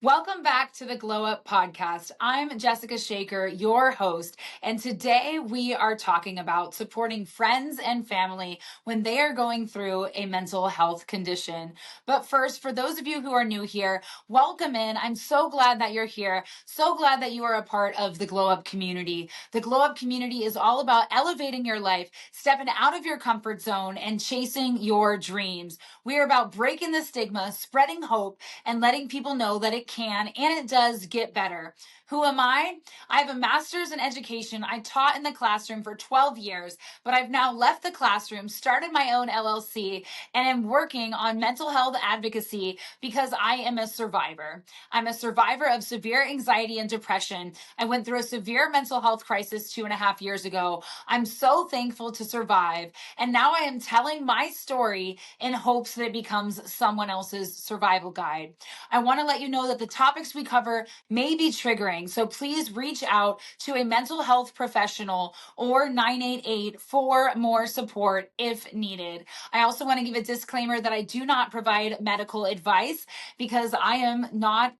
Welcome back to the Glow Up Podcast. I'm Jessica Shaker, your host, and today we are talking about supporting friends and family when they are going through a mental health condition. But first, for those of you who are new here, welcome in. I'm so glad that you're here. So glad that you are a part of the Glow Up community. The Glow Up community is all about elevating your life, stepping out of your comfort zone, and chasing your dreams. We are about breaking the stigma, spreading hope, and letting people know that it can and it does get better. Who am I? I have a master's in education. I taught in the classroom for 12 years, but I've now left the classroom, started my own LLC, and am working on mental health advocacy because I am a survivor. I'm a survivor of severe anxiety and depression. I went through a severe mental health crisis 2.5 years ago. I'm so thankful to survive. And now I am telling my story in hopes that it becomes someone else's survival guide. I want to let you know that the topics we cover may be triggering, so please reach out to a mental health professional or 988 for more support if needed. I also want to give a disclaimer that I do not provide medical advice because I am not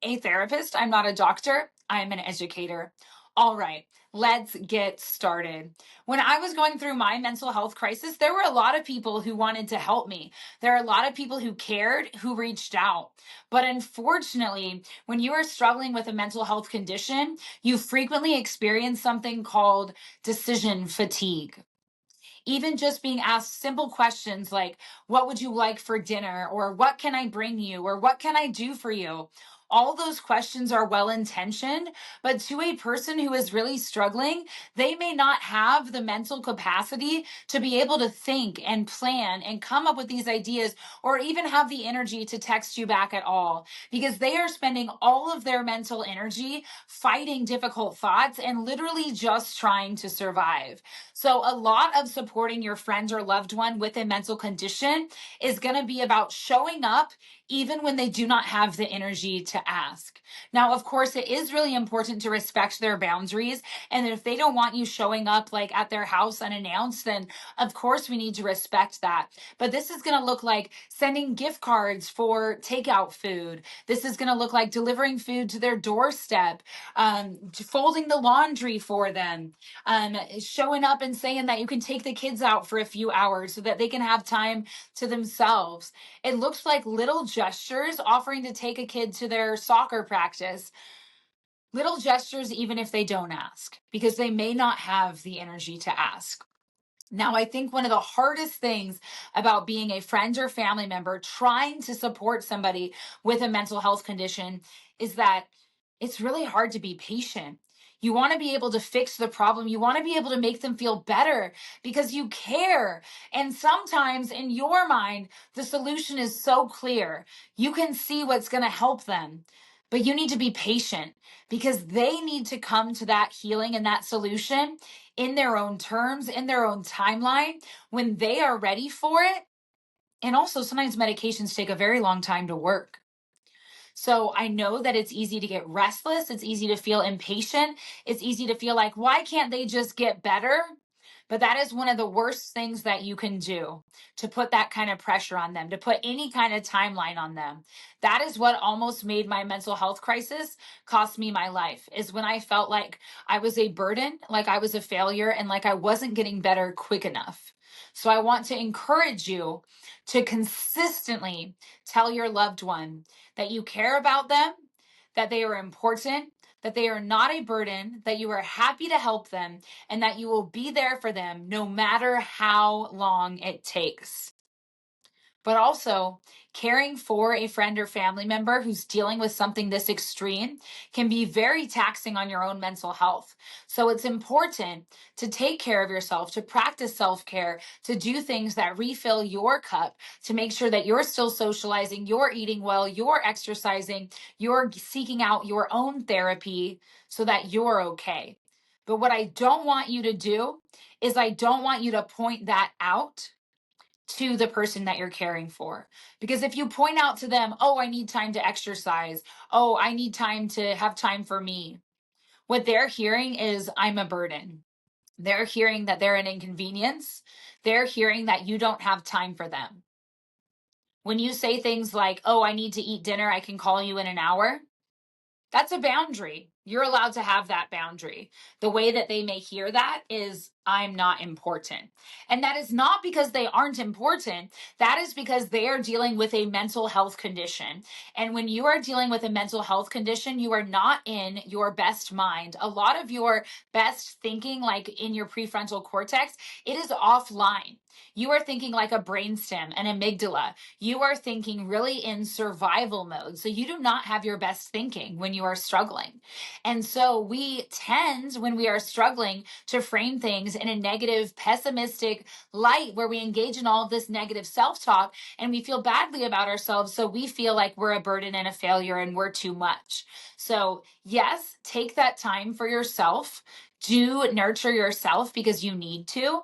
a therapist, I'm not a doctor, I'm an educator. All right, let's get started. When I was going through my mental health crisis, there were a lot of people who wanted to help me. There are a lot of people who cared, who reached out. But unfortunately, when you are struggling with a mental health condition, you frequently experience something called decision fatigue. Even just being asked simple questions like, what would you like for dinner? Or what can I bring you? Or what can I do for you? All those questions are well intentioned, but to a person who is really struggling, they may not have the mental capacity to be able to think and plan and come up with these ideas or even have the energy to text you back at all because they are spending all of their mental energy fighting difficult thoughts and literally just trying to survive. So, a lot of supporting your friend or loved one with a mental condition is going to be about showing up even when they do not have the energy to ask. Now, of course, it is really important to respect their boundaries. And if they don't want you showing up like at their house unannounced, then of course we need to respect that. But this is going to look like sending gift cards for takeout food. This is going to look like delivering food to their doorstep, folding the laundry for them, showing up and saying that you can take the kids out for a few hours so that they can have time to themselves. It looks like little gestures, offering to take a kid to their soccer practice. Little gestures, even if they don't ask, because they may not have the energy to ask. Now, I think one of the hardest things about being a friend or family member trying to support somebody with a mental health condition is that it's really hard to be patient. You want to be able to fix the problem. You want to be able to make them feel better because you care. And sometimes in your mind, the solution is so clear. You can see what's going to help them. But you need to be patient because they need to come to that healing and that solution in their own terms, in their own timeline, when they are ready for it. And also, sometimes medications take a very long time to work. So I know that it's easy to get restless. It's easy to feel impatient. It's easy to feel like, why can't they just get better? But that is one of the worst things that you can do, to put that kind of pressure on them, to put any kind of timeline on them. That is what almost made my mental health crisis cost me my life, is when I felt like I was a burden, like I was a failure, and like I wasn't getting better quick enough. So I want to encourage you to consistently tell your loved one that you care about them, that they are important, that they are not a burden, that you are happy to help them, and that you will be there for them no matter how long it takes. But also, caring for a friend or family member who's dealing with something this extreme can be very taxing on your own mental health. So it's important to take care of yourself, to practice self care, to do things that refill your cup, to make sure that you're still socializing, you're eating well, you're exercising, you're seeking out your own therapy so that you're okay. But what I don't want you to do is I don't want you to point that out to the person that you're caring for. Because if you point out to them, oh, I need time to exercise, oh, I need time to have time for me, what they're hearing is, I'm a burden. They're hearing that they're an inconvenience. They're hearing that you don't have time for them. When you say things like, oh, I need to eat dinner, I can call you in an hour, that's a boundary. You're allowed to have that boundary. The way that they may hear that is, I'm not important. And that is not because they aren't important. That is because they are dealing with a mental health condition. And when you are dealing with a mental health condition, you are not in your best mind. A lot of your best thinking, like in your prefrontal cortex, it is offline. You are thinking like a brainstem, an amygdala. You are thinking really in survival mode. So you do not have your best thinking when you are struggling. And so we tend, when we are struggling, to frame things in a negative, pessimistic light where we engage in all of this negative self talk and we feel badly about ourselves. So we feel like we're a burden and a failure and we're too much. So, yes, take that time for yourself. Do nurture yourself because you need to,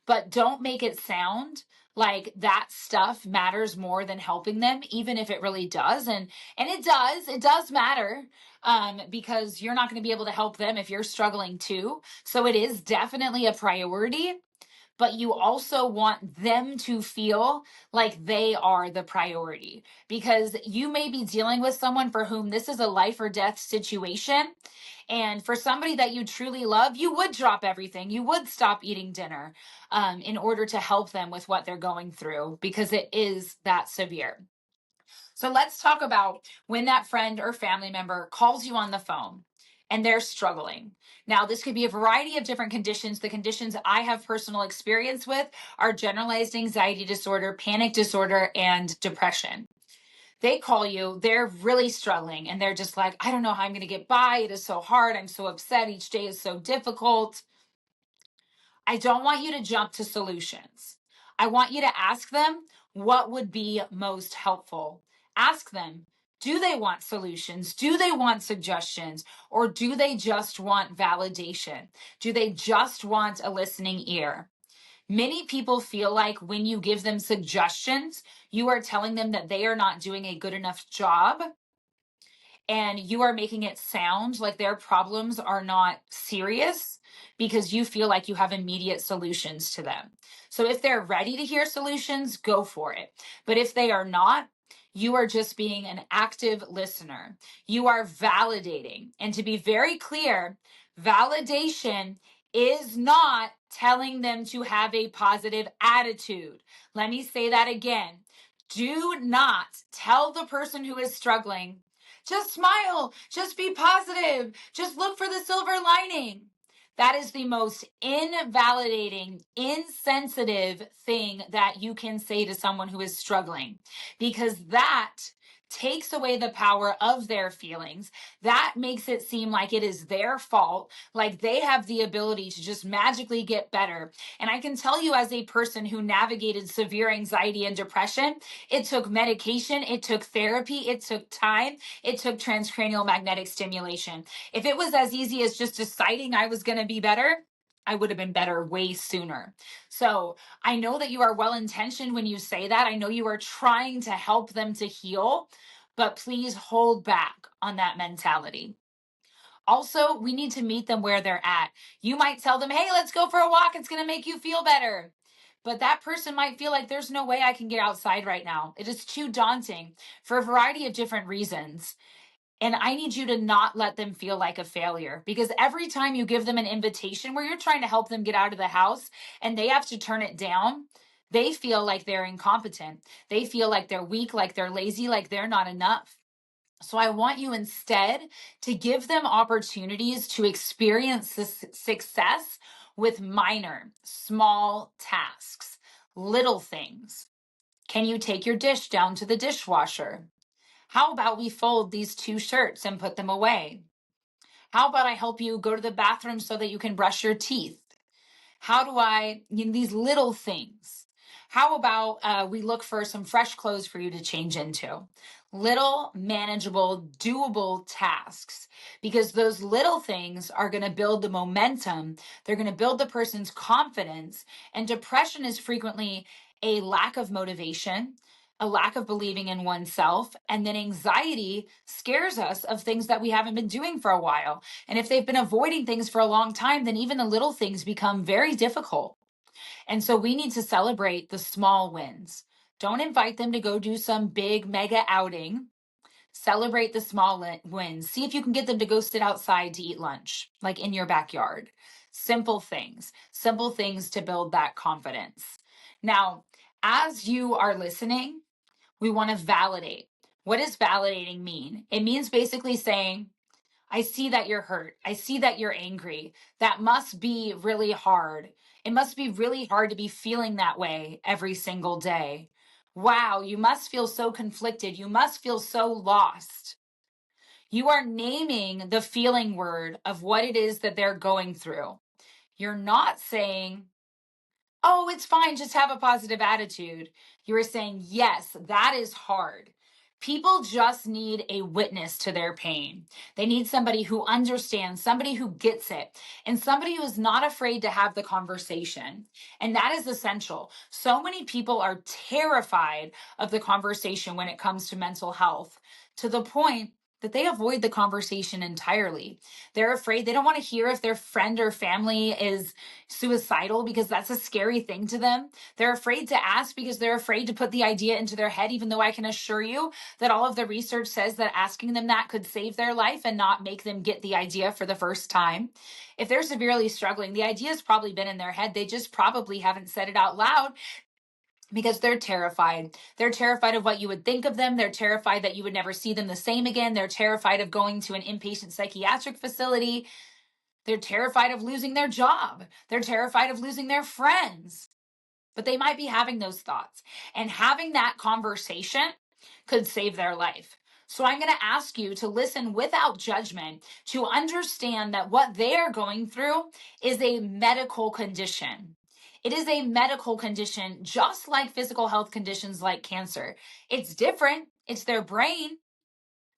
but don't make it sound like that stuff matters more than helping them, even if it really does. And it does matter, because you're not going to be able to help them if you're struggling too. So it is definitely a priority, but you also want them to feel like they are the priority, because you may be dealing with someone for whom this is a life or death situation. And for somebody that you truly love, you would drop everything. You would stop eating dinner, in order to help them with what they're going through, because it is that severe. So let's talk about when that friend or family member calls you on the phone and they're struggling. Now, this could be a variety of different conditions. The conditions I have personal experience with are generalized anxiety disorder, panic disorder, and depression. They call you, they're really struggling, and they're just like, I don't know how I'm going to get by. It is so hard. I'm so upset. Each day is so difficult. I don't want you to jump to solutions. I want you to ask them what would be most helpful. Ask them, do they want solutions? Do they want suggestions? Or do they just want validation? Do they just want a listening ear? Many people feel like when you give them suggestions, you are telling them that they are not doing a good enough job, and you are making it sound like their problems are not serious because you feel like you have immediate solutions to them. So if they're ready to hear solutions, go for it. But if they are not, you are just being an active listener. You are validating. And to be very clear, validation is not telling them to have a positive attitude. Let me say that again. Do not tell the person who is struggling, just smile, just be positive, just look for the silver lining. That is the most invalidating, insensitive thing that you can say to someone who is struggling, because that takes away the power of their feelings. That makes it seem like it is their fault, like they have the ability to just magically get better. And I can tell you, as a person who navigated severe anxiety and depression, it took medication, it took therapy, it took time, it took transcranial magnetic stimulation. If it was as easy as just deciding I was going to be better, I would have been better way sooner. So I know that you are well intentioned when you say that. I know you are trying to help them to heal, but please hold back on that mentality. Also, we need to meet them where they're at. You might tell them, hey, let's go for a walk. It's going to make you feel better. But that person might feel like there's no way I can get outside right now. It is too daunting for a variety of different reasons. And I need you to not let them feel like a failure, because every time you give them an invitation where you're trying to help them get out of the house and they have to turn it down, they feel like they're incompetent. They feel like they're weak, like they're lazy, like they're not enough. So I want you instead to give them opportunities to experience this success with minor, small tasks, little things. Can you take your dish down to the dishwasher? How about we fold these two shirts and put them away? How about I help you go to the bathroom so that you can brush your teeth? How do these little things. How about we look for some fresh clothes for you to change into? Little, manageable, doable tasks, because those little things are going to build the momentum. They're going to build the person's confidence. And depression is frequently a lack of motivation, a lack of believing in oneself. And then anxiety scares us of things that we haven't been doing for a while. And if they've been avoiding things for a long time, then even the little things become very difficult. And so we need to celebrate the small wins, Don't invite them to go do some big mega outing. Celebrate the small wins. See if you can get them to go sit outside to eat lunch, like in your backyard. Simple things to build that confidence. Now, as you are listening, we want to validate. What does validating mean? It means basically saying, I see that you're hurt. I see that you're angry. That must be really hard. It must be really hard to be feeling that way every single day. Wow, you must feel so conflicted. You must feel so lost. You are naming the feeling word of what it is that they're going through. You're not saying, oh, it's fine, just have a positive attitude. You are saying, yes, that is hard. People just need a witness to their pain. They need somebody who understands, somebody who gets it, and somebody who is not afraid to have the conversation. And that is essential. So many people are terrified of the conversation when it comes to mental health, to the point that they avoid the conversation entirely. They're afraid, they don't want to hear if their friend or family is suicidal because that's a scary thing to them. They're afraid to ask because they're afraid to put the idea into their head, even though I can assure you that all of the research says that asking them that could save their life and not make them get the idea for the first time. If they're severely struggling, the idea has probably been in their head. They just probably haven't said it out loud because they're terrified. They're terrified of what you would think of them. They're terrified that you would never see them the same again. They're terrified of going to an inpatient psychiatric facility. They're terrified of losing their job. They're terrified of losing their friends. But they might be having those thoughts. And having that conversation could save their life. So I'm going to ask you to listen without judgment, to understand that what they are going through is a medical condition. It is a medical condition, just like physical health conditions like cancer. It's different. It's their brain,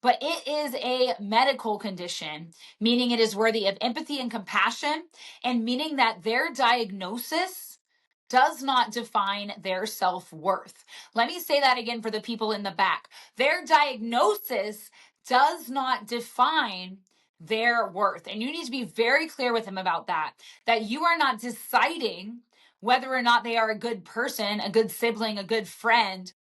but it is a medical condition, meaning it is worthy of empathy and compassion, and meaning that their diagnosis does not define their self-worth. Let me say that again for the people in the back. Their diagnosis does not define their worth. And you need to be very clear with them about that you are not deciding whether or not they are a good person, a good sibling, a good friend,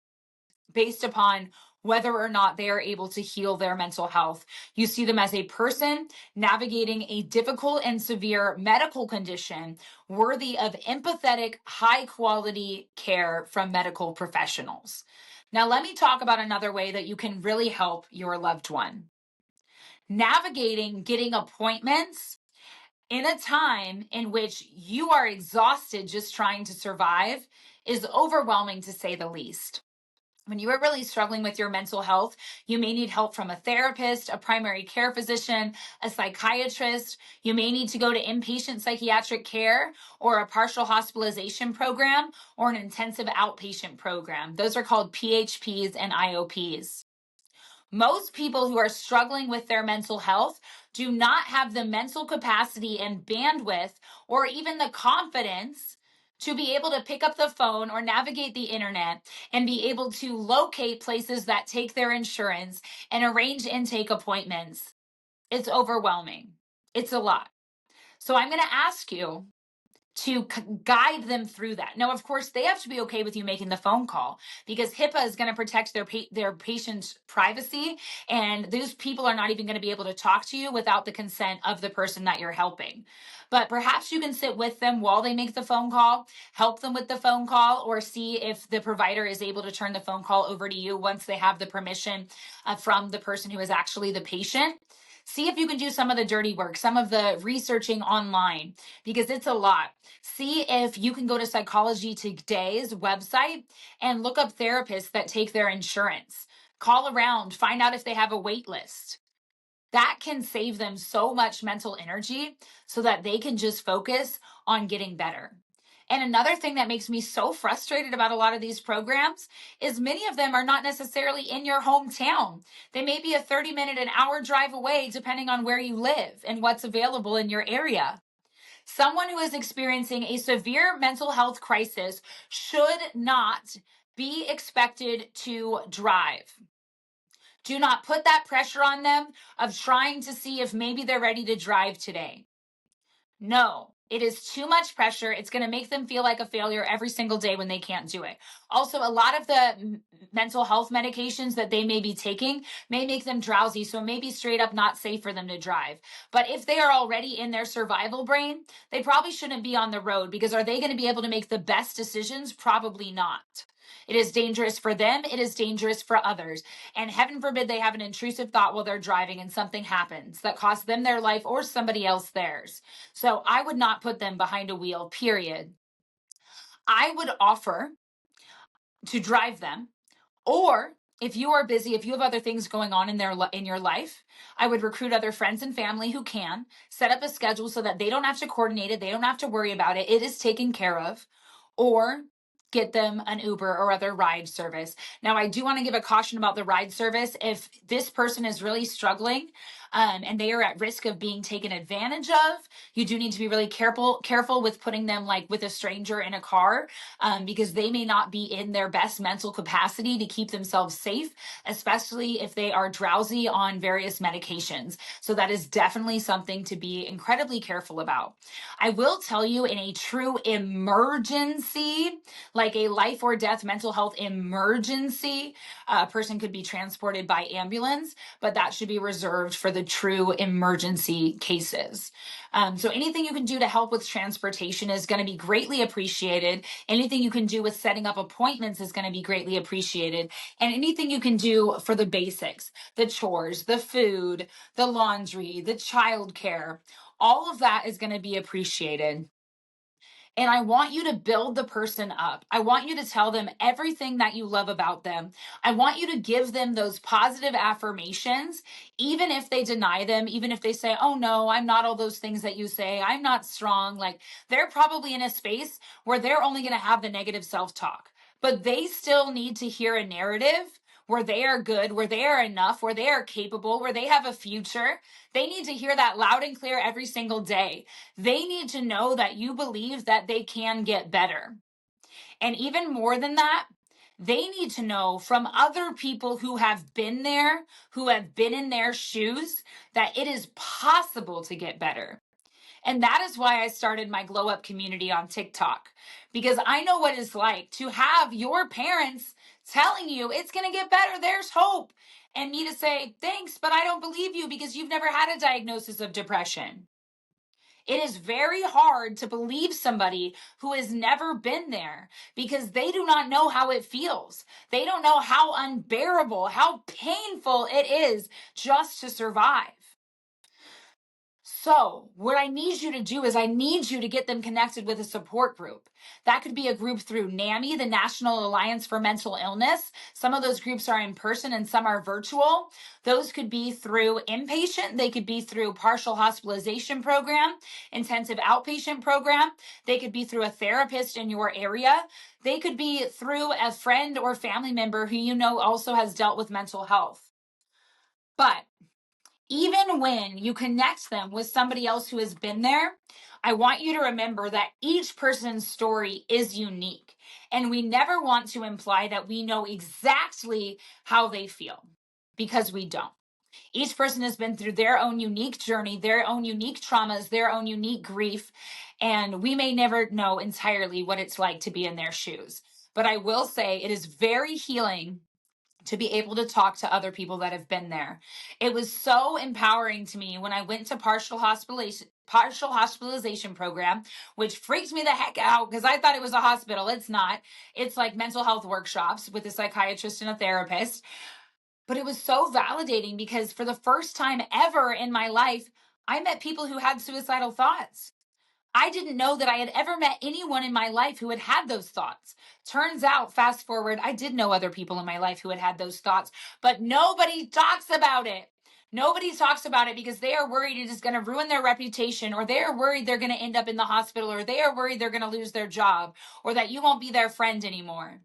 based upon whether or not they are able to heal their mental health. You see them as a person navigating a difficult and severe medical condition worthy of empathetic, high quality care from medical professionals. Now, let me talk about another way that you can really help your loved one. Navigating getting appointments in a time in which you are exhausted just trying to survive is overwhelming, to say the least. When you are really struggling with your mental health, you may need help from a therapist, a primary care physician, a psychiatrist. You may need to go to inpatient psychiatric care or a partial hospitalization program or an intensive outpatient program. Those are called PHPs and IOPs. Most people who are struggling with their mental health do not have the mental capacity and bandwidth or even the confidence to be able to pick up the phone or navigate the internet and be able to locate places that take their insurance and arrange intake appointments. It's overwhelming. It's a lot. So I'm going to ask you to guide them through that. Now, of course, they have to be okay with you making the phone call because HIPAA is going to protect their patient's privacy, and those people are not even going to be able to talk to you without the consent of the person that you're helping. But perhaps you can sit with them while they make the phone call, help them with the phone call, or see if the provider is able to turn the phone call over to you once they have the permission from the person who is actually the patient. See if you can do some of the dirty work, some of the researching online, because it's a lot. See if you can go to Psychology Today's website and look up therapists that take their insurance. Call around, find out if they have a wait list. That can save them so much mental energy so that they can just focus on getting better. And another thing that makes me so frustrated about a lot of these programs is many of them are not necessarily in your hometown. They may be a 30-minute, an hour drive away, depending on where you live and what's available in your area. Someone who is experiencing a severe mental health crisis should not be expected to drive. Do not put that pressure on them of trying to see if maybe they're ready to drive today. No, It is too much pressure. It's going to make them feel like a failure every single day when they can't do it. Also, a lot of the mental health medications that they may be taking may make them drowsy. So it may be straight up not safe for them to drive. But if they are already in their survival brain, they probably shouldn't be on the road, because are they going to be able to make the best decisions? Probably not. It is dangerous for them. It is dangerous for others. And heaven forbid they have an intrusive thought while they're driving and something happens that costs them their life or somebody else theirs. So I would not put them behind a wheel, period. I would offer to drive them, or if you are busy, if you have other things going on in your life, I would recruit other friends and family who can set up a schedule so that they don't have to coordinate it, they don't have to worry about it. It is taken care of. Or get them an Uber or other ride service. Now, I do want to give a caution about the ride service. If this person is really struggling, and they are at risk of being taken advantage of, you do need to be really careful with putting them like with a stranger in a car, because they may not be in their best mental capacity to keep themselves safe, especially if they are drowsy on various medications. So that is definitely something to be incredibly careful about. I will tell you, in a true emergency, like a life or death mental health emergency, a person could be transported by ambulance, but that should be reserved for the true emergency cases. So anything you can do to help with transportation is going to be greatly appreciated. Anything you can do with setting up appointments is going to be greatly appreciated. And anything you can do for the basics, the chores, the food, the laundry, the childcare, all of that is going to be appreciated. And I want you to build the person up. I want you to tell them everything that you love about them. I want you to give them those positive affirmations, even if they deny them, even if they say, oh no, I'm not all those things that you say. I'm not strong. Like, they're probably in a space where they're only going to have the negative self-talk, but they still need to hear a narrative where they are good, where they are enough, where they are capable, where they have a future. They need to hear that loud and clear every single day. They need to know that you believe that they can get better. And even more than that, they need to know from other people who have been there, who have been in their shoes, that it is possible to get better. And that is why I started my Glow Up community on TikTok, because I know what it's like to have your parents telling you it's going to get better, there's hope, and me to say, thanks, but I don't believe you because you've never had a diagnosis of depression. It is very hard to believe somebody who has never been there, because they do not know how it feels. They don't know how unbearable, how painful it is just to survive. So, what I need you to do is I need you to get them connected with a support group. That could be a group through NAMI, the National Alliance for Mental Illness. Some of those groups are in person and some are virtual. Those could be through inpatient. They could be through partial hospitalization program, intensive outpatient program. They could be through a therapist in your area. They could be through a friend or family member who you know also has dealt with mental health. But even when you connect them with somebody else who has been there, I want you to remember that each person's story is unique. And we never want to imply that we know exactly how they feel, because we don't. Each person has been through their own unique journey, their own unique traumas, their own unique grief. And we may never know entirely what it's like to be in their shoes. But I will say it is very healing to be able to talk to other people that have been there. It was so empowering to me when I went to partial hospitalization program, which freaked me the heck out because I thought it was a hospital. It's not. It's like mental health workshops with a psychiatrist and a therapist. But it was so validating because for the first time ever in my life, I met people who had suicidal thoughts. I didn't know that I had ever met anyone in my life who had had those thoughts. Turns out, fast forward, I did know other people in my life who had had those thoughts, but nobody talks about it. Nobody talks about it because they are worried it is going to ruin their reputation, or they are worried they're going to end up in the hospital, or they are worried they're going to lose their job, or that you won't be their friend anymore.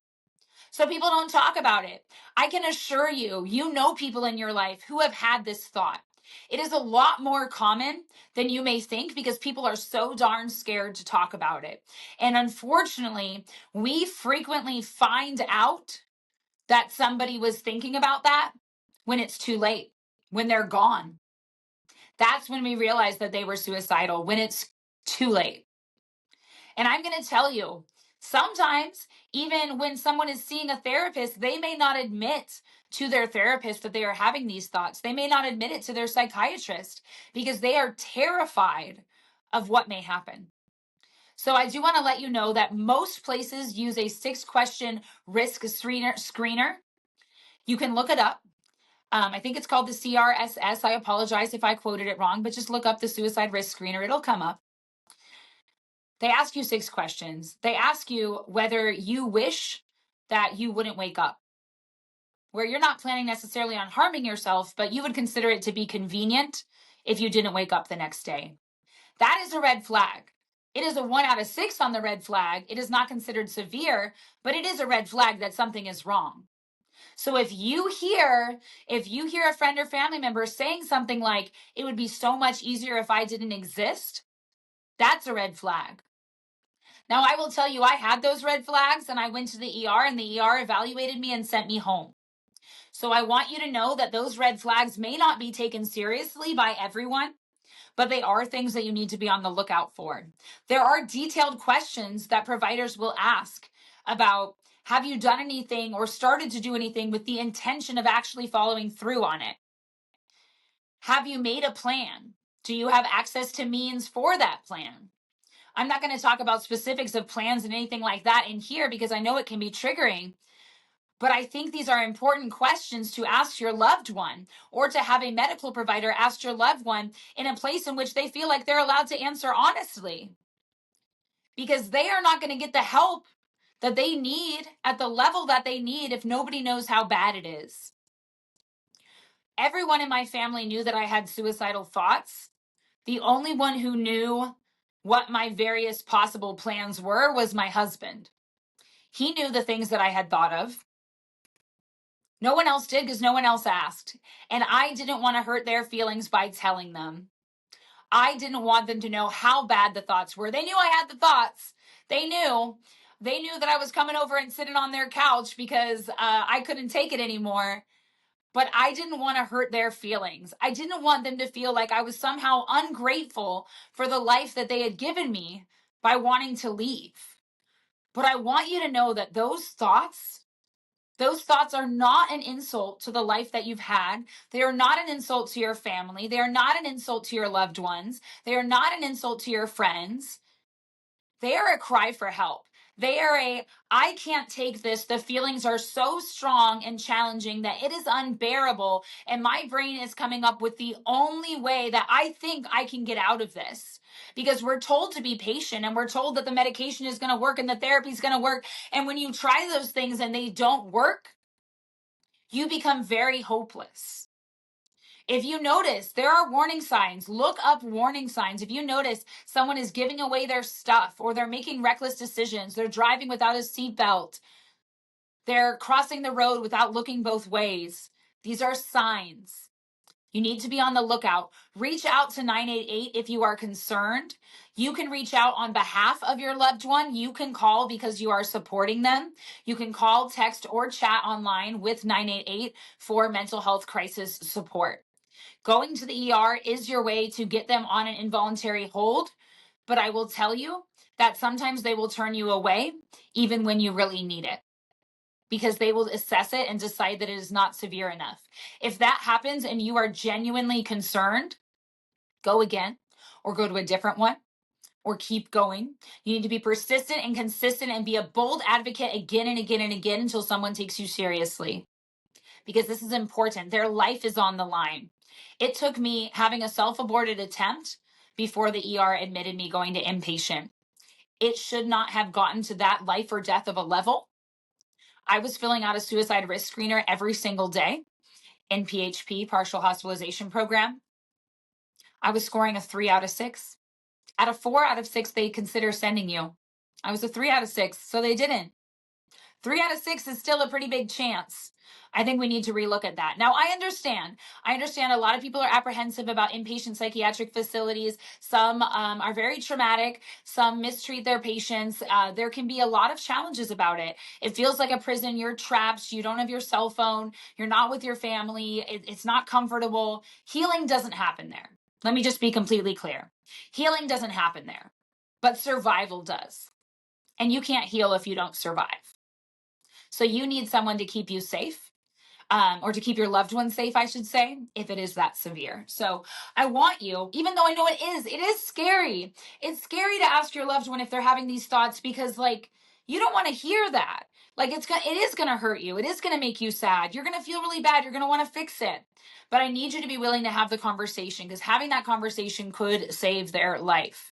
So people don't talk about it. I can assure you, you know people in your life who have had this thought. It is a lot more common than you may think because people are so darn scared to talk about it. And unfortunately, we frequently find out that somebody was thinking about that when it's too late, when they're gone. That's when we realize that they were suicidal, when it's too late. And I'm going to tell you, sometimes, even when someone is seeing a therapist, they may not admit to their therapist that they are having these thoughts. They may not admit it to their psychiatrist because they are terrified of what may happen. So I do want to let you know that most places use a 6-question risk screener. You can look it up. I think it's called the CRSS. I apologize if I quoted it wrong, but just look up the suicide risk screener. It'll come up. They ask you 6 questions. They ask you whether you wish that you wouldn't wake up, where you're not planning necessarily on harming yourself, but you would consider it to be convenient if you didn't wake up the next day. That is a red flag. It is a 1 out of 6 on the red flag. It is not considered severe, but it is a red flag that something is wrong. So if you hear a friend or family member saying something like, it would be so much easier if I didn't exist, that's a red flag. Now, I will tell you, I had those red flags and I went to the ER and the ER evaluated me and sent me home. So I want you to know that those red flags may not be taken seriously by everyone, but they are things that you need to be on the lookout for. There are detailed questions that providers will ask about, have you done anything or started to do anything with the intention of actually following through on it? Have you made a plan? Do you have access to means for that plan? I'm not going to talk about specifics of plans and anything like that in here because I know it can be triggering. But I think these are important questions to ask your loved one, or to have a medical provider ask your loved one in a place in which they feel like they're allowed to answer honestly. Because they are not going to get the help that they need at the level that they need if nobody knows how bad it is. Everyone in my family knew that I had suicidal thoughts. The only one who knew what my various possible plans were was my husband. He knew the things that I had thought of. No one else did because no one else asked. And I didn't want to hurt their feelings by telling them. I didn't want them to know how bad the thoughts were. They knew I had the thoughts. They knew. They knew that I was coming over and sitting on their couch because I couldn't take it anymore. But I didn't want to hurt their feelings. I didn't want them to feel like I was somehow ungrateful for the life that they had given me by wanting to leave. But I want you to know that those thoughts are not an insult to the life that you've had. They are not an insult to your family. They are not an insult to your loved ones. They are not an insult to your friends. They are a cry for help. They are I can't take this. The feelings are so strong and challenging that it is unbearable. And my brain is coming up with the only way that I think I can get out of this. Because we're told to be patient and we're told that the medication is going to work and the therapy is going to work. And when you try those things and they don't work, you become very hopeless. If you notice, there are warning signs. Look up warning signs. If you notice someone is giving away their stuff, or they're making reckless decisions, they're driving without a seatbelt, they're crossing the road without looking both ways, these are signs. You need to be on the lookout. Reach out to 988 if you are concerned. You can reach out on behalf of your loved one. You can call because you are supporting them. You can call, text, or chat online with 988 for mental health crisis support. Going to the ER is your way to get them on an involuntary hold, but I will tell you that sometimes they will turn you away even when you really need it, because they will assess it and decide that it is not severe enough. If that happens and you are genuinely concerned, go again, or go to a different one, or keep going. You need to be persistent and consistent and be a bold advocate again and again and again until someone takes you seriously, because this is important. Their life is on the line. It took me having a self-aborted attempt before the ER admitted me going to inpatient. It should not have gotten to that life or death of a level. I was filling out a suicide risk screener every single day in PHP, partial hospitalization program. I was scoring a 3 out of 6. At a 4 out of 6, they consider sending you. I was a 3 out of 6, so they didn't. 3 out of 6 is still a pretty big chance. I think we need to relook at that. Now, I understand a lot of people are apprehensive about inpatient psychiatric facilities. Some are very traumatic. Some mistreat their patients. There can be a lot of challenges about it. It feels like a prison. You're trapped. You don't have your cell phone. You're not with your family. It's not comfortable. Healing doesn't happen there. Let me just be completely clear. Healing doesn't happen there. but survival does. And you can't heal if you don't survive. So you need someone to keep you safe, or to keep your loved ones safe, I should say, if it is that severe. So I want you, even though I know it is scary. It's scary to ask your loved one if they're having these thoughts, because like, you don't want to hear that. Like, it is going to hurt you. It is going to make you sad. You're going to feel really bad. You're going to want to fix it. But I need you to be willing to have the conversation, because having that conversation could save their life.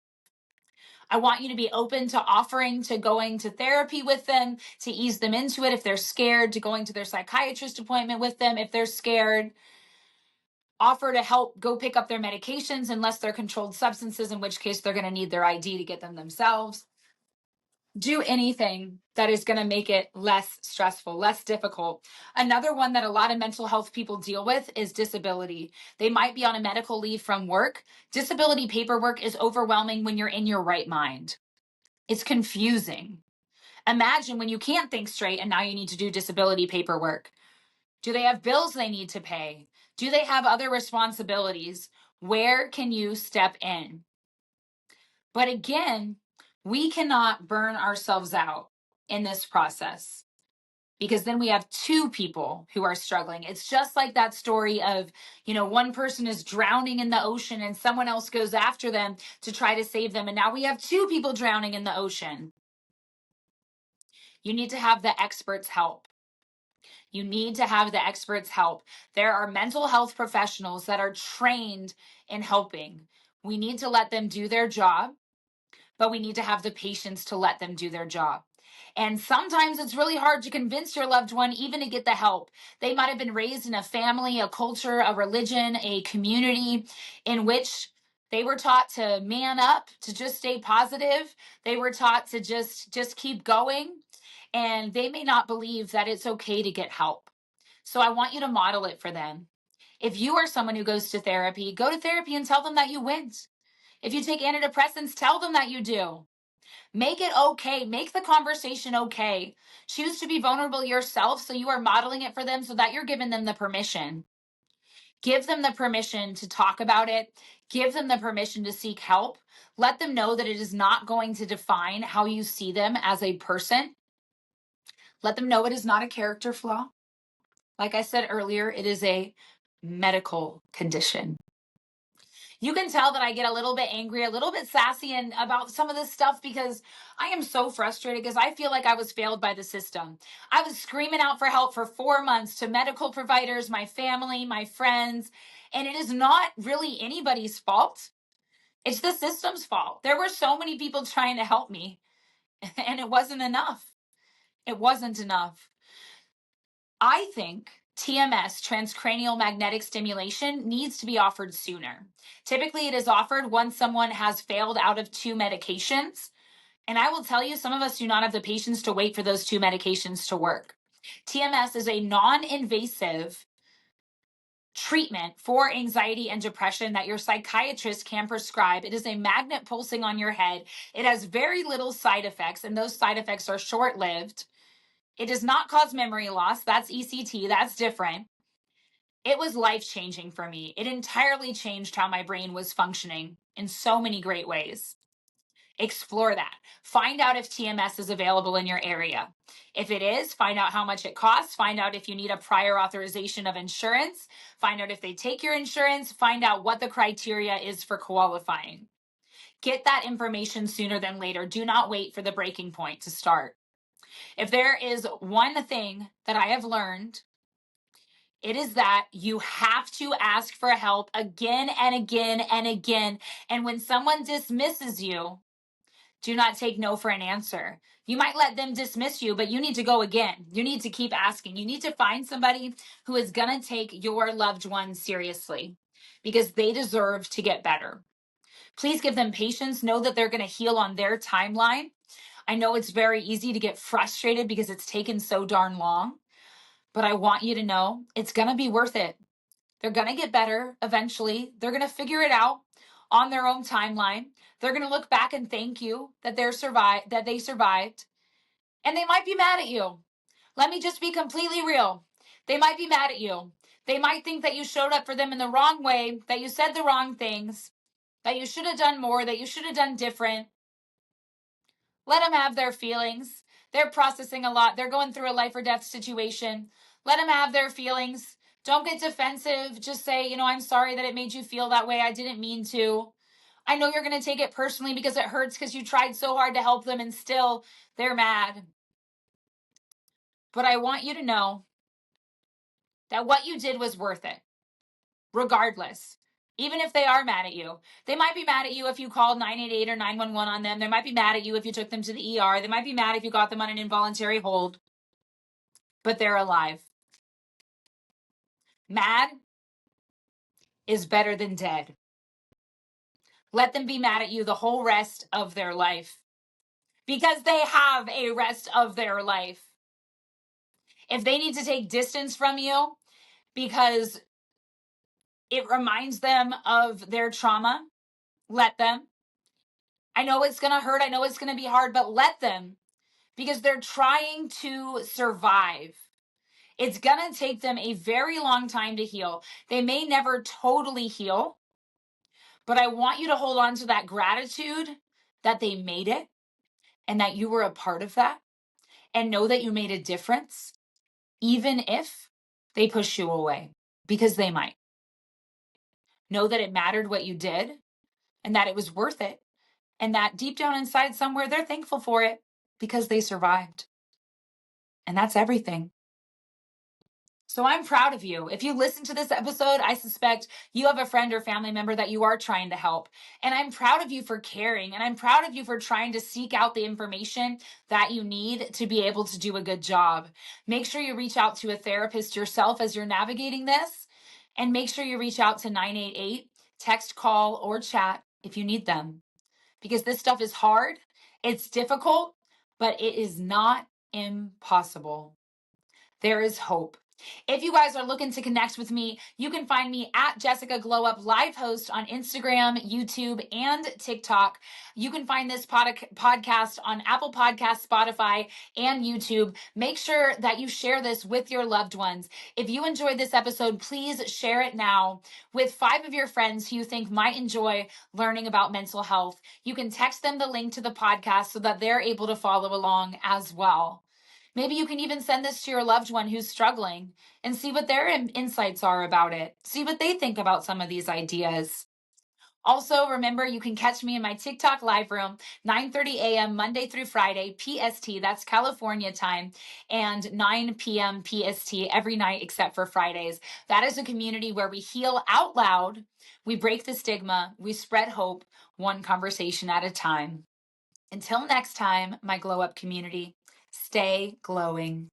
I want you to be open to offering to going to therapy with them, to ease them into it if they're scared, to going to their psychiatrist appointment with them if they're scared. Offer to help go pick up their medications unless they're controlled substances, in which case they're going to need their ID to get them themselves. Do anything that is going to make it less stressful, less difficult. Another one that a lot of mental health people deal with is disability. They might be on a medical leave from work. Disability paperwork is overwhelming when you're in your right mind. It's confusing. Imagine when you can't think straight and now you need to do disability paperwork. Do they have bills they need to pay? Do they have other responsibilities? Where can you step in? But again, we cannot burn ourselves out in this process, because then we have two people who are struggling. It's just like that story of, one person is drowning in the ocean and someone else goes after them to try to save them. And now we have two people drowning in the ocean. You need to have the experts help. You need to have the experts help. There are mental health professionals that are trained in helping. We need to let them do their job, but we need to have the patience to let them do their job. And sometimes it's really hard to convince your loved one even to get the help. They might have been raised in a family, a culture, a religion, a community in which they were taught to man up, to just stay positive. They were taught to just keep going. And they may not believe that it's okay to get help. So I want you to model it for them. If you are someone who goes to therapy, go to therapy and tell them that you went. If you take antidepressants, tell them that you do. Make it okay. Make the conversation okay. Choose to be vulnerable yourself, so you are modeling it for them, so that you're giving them the permission. Give them the permission to talk about it. Give them the permission to seek help. Let them know that it is not going to define how you see them as a person. Let them know it is not a character flaw. Like I said earlier, it is a medical condition. You can tell that I get a little bit angry, a little bit sassy and about some of this stuff, because I am so frustrated, because I feel like I was failed by the system. I was screaming out for help for 4 months to medical providers, my family, my friends, and it is not really anybody's fault. It's the system's fault. There were so many people trying to help me, and it wasn't enough. It wasn't enough. I think TMS, transcranial magnetic stimulation, needs to be offered sooner. Typically, it is offered once someone has failed out of 2 medications. And I will tell you, some of us do not have the patience to wait for those 2 medications to work. TMS is a non-invasive treatment for anxiety and depression that your psychiatrist can prescribe. It is a magnet pulsing on your head. It has very little side effects, and those side effects are short-lived. It does not cause memory loss. That's ECT. That's different. It was life-changing for me. It entirely changed how my brain was functioning in so many great ways. Explore that. Find out if TMS is available in your area. If it is, find out how much it costs. Find out if you need a prior authorization of insurance. Find out if they take your insurance. Find out what the criteria is for qualifying. Get that information sooner than later. Do not wait for the breaking point to start. If there is one thing that I have learned, it is that you have to ask for help again and again and again. And when someone dismisses you, do not take no for an answer. You might let them dismiss you, but you need to go again. You need to keep asking. You need to find somebody who is going to take your loved one seriously, because they deserve to get better. Please give them patience. Know that they're going to heal on their timeline. I know it's very easy to get frustrated because it's taken so darn long, but I want you to know it's going to be worth it. They're going to get better eventually. They're going to figure it out on their own timeline. They're going to look back and thank you that they survived. And they might be mad at you. Let me just be completely real. They might be mad at you. They might think that you showed up for them in the wrong way, that you said the wrong things, that you should have done more, that you should have done different. Let them have their feelings. They're processing a lot. They're going through a life or death situation. Let them have their feelings. Don't get defensive. Just say, I'm sorry that it made you feel that way. I didn't mean to. I know you're going to take it personally because it hurts because you tried so hard to help them and still they're mad. But I want you to know that what you did was worth it, regardless. Even if they are mad at you, they might be mad at you if you called 988 or 911 on them. They might be mad at you if you took them to the ER. They might be mad if you got them on an involuntary hold, but they're alive. Mad is better than dead. Let them be mad at you the whole rest of their life because they have a rest of their life. If they need to take distance from you because it reminds them of their trauma, let them. I know it's going to hurt. I know it's going to be hard, but let them, because they're trying to survive. It's going to take them a very long time to heal. They may never totally heal, but I want you to hold on to that gratitude that they made it and that you were a part of that, and know that you made a difference, even if they push you away, because they might. Know that it mattered what you did and that it was worth it, and that deep down inside somewhere, they're thankful for it because they survived. And that's everything. So I'm proud of you. If you listen to this episode, I suspect you have a friend or family member that you are trying to help. And I'm proud of you for caring. And I'm proud of you for trying to seek out the information that you need to be able to do a good job. Make sure you reach out to a therapist yourself as you're navigating this. And make sure you reach out to 988, text, call, or chat if you need them. Because this stuff is hard, it's difficult, but it is not impossible. There is hope. If you guys are looking to connect with me, you can find me at Jessica Glow Up Live Host on Instagram, YouTube, and TikTok. You can find this podcast on Apple Podcasts, Spotify, and YouTube. Make sure that you share this with your loved ones. If you enjoyed this episode, please share it now with 5 of your friends who you think might enjoy learning about mental health. You can text them the link to the podcast so that they're able to follow along as well. Maybe you can even send this to your loved one who's struggling and see what their insights are about it. See what they think about some of these ideas. Also, remember, you can catch me in my TikTok live room, 9:30 a.m. Monday through Friday, PST, that's California time, and 9 p.m. PST every night except for Fridays. That is a community where we heal out loud, we break the stigma, we spread hope, one conversation at a time. Until next time, my Glow Up community, stay glowing.